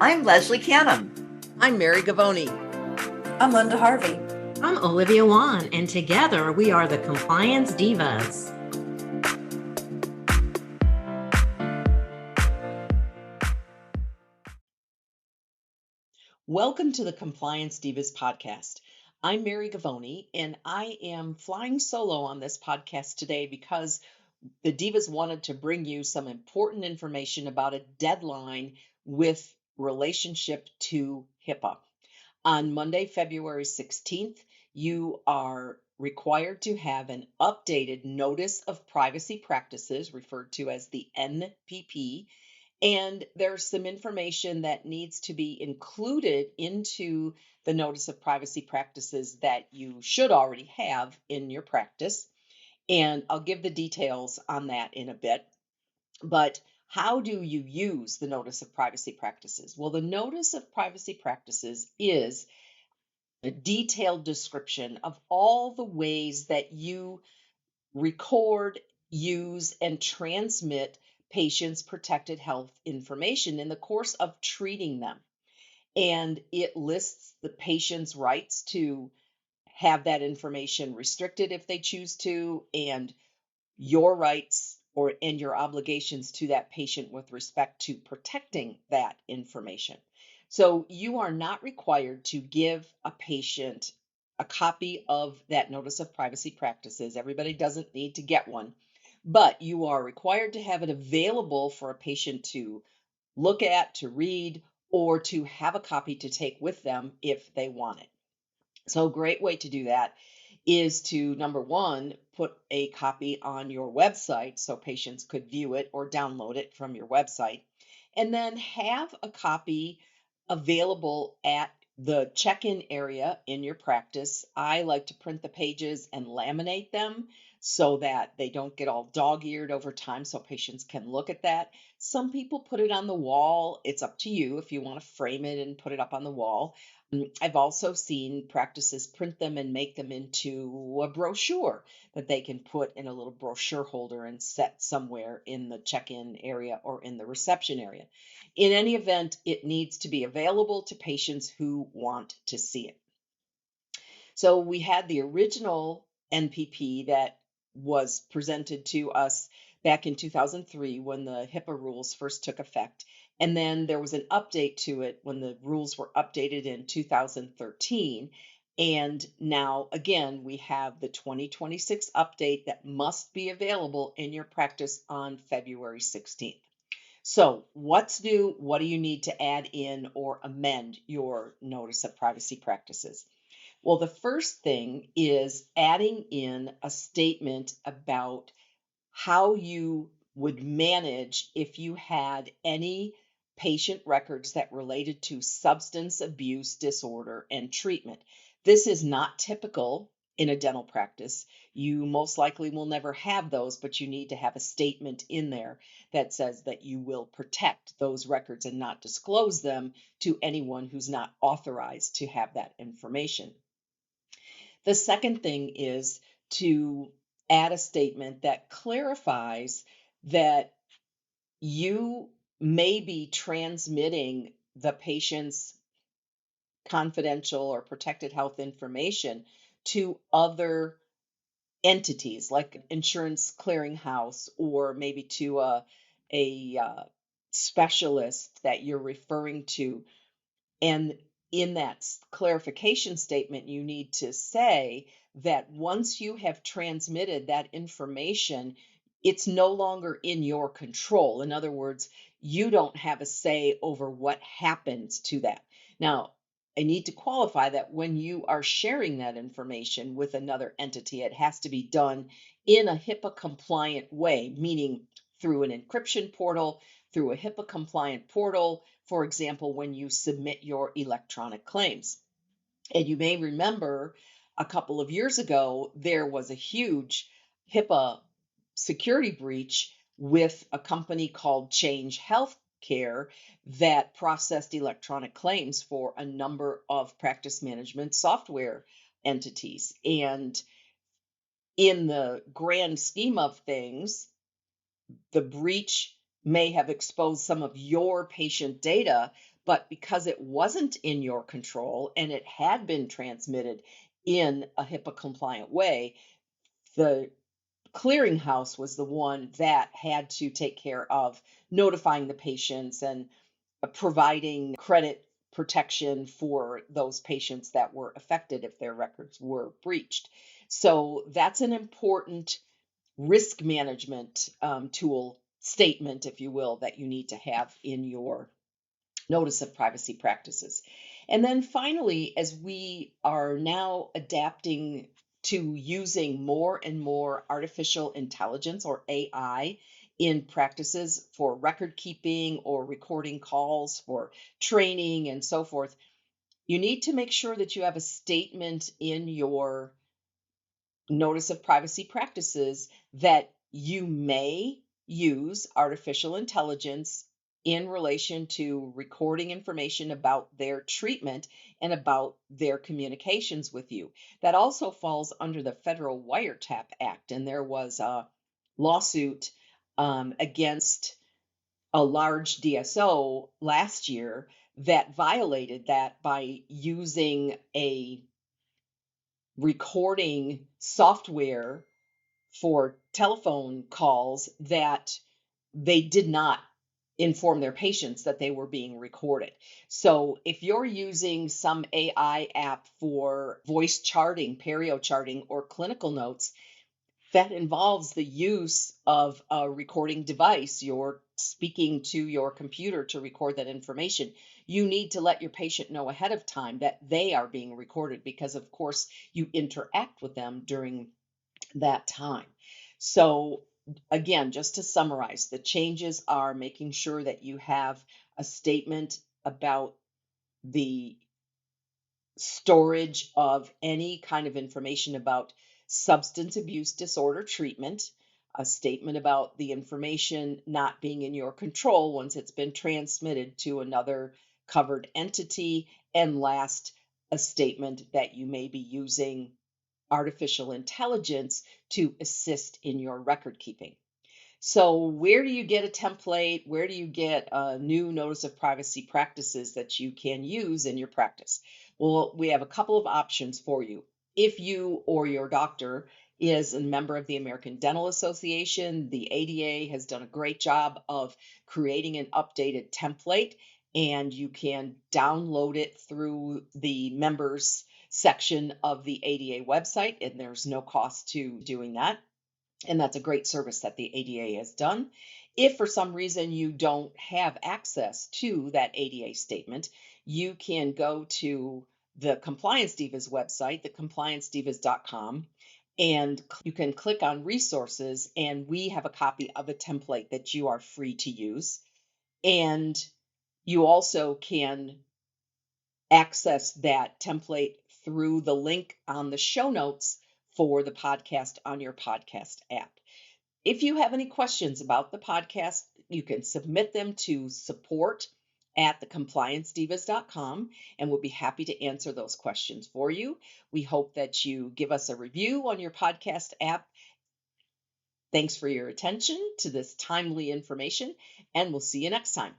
I'm Leslie Canham. I'm Mary Gavoni. I'm Linda Harvey. I'm Olivia Wan, and together we are the Compliance Divas. Welcome to the Compliance Divas podcast. I'm Mary Gavoni, and I am flying solo on this podcast today because the Divas wanted to bring you some important information about a deadline with relationship to HIPAA. On Monday, February 16th, you are required to have an updated Notice of Privacy Practices, referred to as the NPP, and there's some information that needs to be included into the Notice of Privacy Practices that you should already have in your practice. And I'll give the details on that in a bit. But how do you use the Notice of Privacy Practices? Well, the Notice of Privacy Practices is a detailed description of all the ways that you record, use, and transmit patients' protected health information in the course of treating them. And it lists the patient's rights to have that information restricted if they choose to, and your rights and your obligations to that patient with respect to protecting that information. So you are not required to give a patient a copy of that Notice of Privacy Practices. Everybody doesn't need to get one, but you are required to have it available for a patient to look at, to read, or to have a copy to take with them if they want it. So a great way to do that is to, number one, put a copy on your website so patients could view it or download it from your website, and then have a copy available at the check-in area in your practice. I like to print the pages and laminate them so that they don't get all dog-eared over time, so patients can look at that. Some people put it on the wall. It's up to you if you want to frame it and put it up on the wall. I've also seen practices print them and make them into a brochure that they can put in a little brochure holder and set somewhere in the check-in area or in the reception area. In any event, it needs to be available to patients who want to see it. So we had the original NPP that was presented to us back in 2003 when the HIPAA rules first took effect. And then there was an update to it when the rules were updated in 2013. And now, again, we have the 2026 update that must be available in your practice on February 16th. So what's new? What do you need to add in or amend your Notice of Privacy Practices? Well, the first thing is adding in a statement about how you would manage if you had any patient records that related to substance abuse disorder and treatment. This is not typical in a dental practice. You most likely will never have those, but you need to have a statement in there that says that you will protect those records and not disclose them to anyone who's not authorized to have that information. The second thing is to add a statement that clarifies that you may be transmitting the patient's confidential or protected health information to other entities like insurance clearinghouse or maybe to a specialist that you're referring to. And in that clarification statement, you need to say that once you have transmitted that information, it's no longer in your control. In other words, you don't have a say over what happens to that. Now, I need to qualify that when you are sharing that information with another entity, it has to be done in a HIPAA compliant way, meaning through an encryption portal, through a HIPAA compliant portal, for example, when you submit your electronic claims. And you may remember a couple of years ago, there was a huge HIPAA security breach with a company called Change Healthcare that processed electronic claims for a number of practice management software entities. And in the grand scheme of things, the breach may have exposed some of your patient data, But because it wasn't in your control and it had been transmitted in a HIPAA compliant way, the clearinghouse was the one that had to take care of notifying the patients and providing credit protection for those patients that were affected if their records were breached. So that's an important risk management tool statement, if you will, that you need to have in your notice of privacy practices. And then finally, as we are now adapting to using more and more artificial intelligence or AI in practices for record keeping or recording calls for training and so forth, you need to make sure that you have a statement in your notice of privacy practices that you may use artificial intelligence in relation to recording information about their treatment and about their communications with you. That also falls under the Federal Wiretap Act, and there was a lawsuit against a large DSO last year that violated that by using a recording software for telephone calls that they did not inform their patients that they were being recorded. So if you're using some AI app for voice charting, perio charting, or clinical notes, that involves the use of a recording device. You're speaking to your computer to record that information. You need to let your patient know ahead of time that they are being recorded because, of course, you interact with them during that time. So, again, just to summarize, the changes are making sure that you have a statement about the storage of any kind of information about substance abuse disorder treatment, a statement about the information not being in your control once it's been transmitted to another covered entity, and last, a statement that you may be using artificial intelligence to assist in your record keeping. So, where do you get a template? Where do you get a new notice of privacy practices that you can use in your practice? Well, we have a couple of options for you. If you or your doctor is a member of the American Dental Association, the ADA has done a great job of creating an updated template, and you can download it through the members section of the ADA website, and there's no cost to doing that. And that's a great service that the ADA has done. If for some reason you don't have access to that ADA statement, you can go to the Compliance Divas website, thecompliancedivas.com, and you can click on resources, and we have a copy of a template that you are free to use. And you also can access that template through the link on the show notes for the podcast on your podcast app. If you have any questions about the podcast, you can submit them to support@thecompliancedivas.com, and we'll be happy to answer those questions for you. We hope that you give us a review on your podcast app. Thanks for your attention to this timely information, and we'll see you next time.